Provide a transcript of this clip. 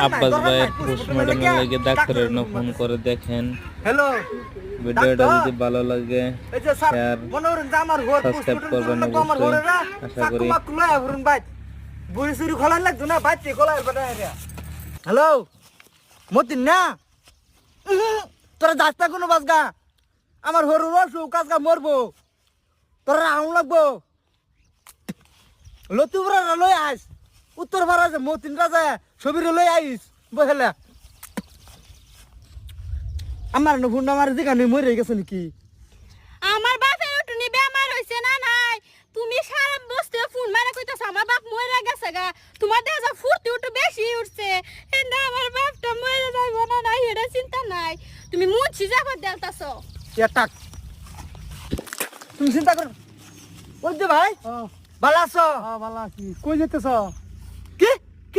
আব্বাস ভাইয়ের পোস্টমর্টমের লাগে ডাক্তারের ফোন করে দেখেন। হ্যালো, ভিডিওটা যদি ভালো লাগে শেয়ার সাবস্ক্রাইব করবেন অবশ্যই। আশা করি হ্যালো মতিন না তোরা যাস্তা কোনো বাসগা আমার হরু রসু কাজগা মরবো তোরা আউন লাগবো লতুবরা লই আস উত্তর ভাড়া যে মতিন রাজা ছবির লই আইস বহেলা আমার নফুন আমার দিকে নেই মরে গেছে নাকি আমার বাপের উঠুনি বেমার হইছে না নাই তুমি সারা বসতে ফোন মারা কইতাছ আমার বাপ মরে গেছে গা তোমার দেখা যা ফুর্তি উঠু বেশি উঠছে এন্ড আমার বাপটা মরে যাইব না নাই এটা চিন্তা নাই তুমি মুছি যাবার দেলতাছ এটাক তুমি চিন্তা কর ওই যে ভাই ভালো আছো ভালো আছি কই যেতেছ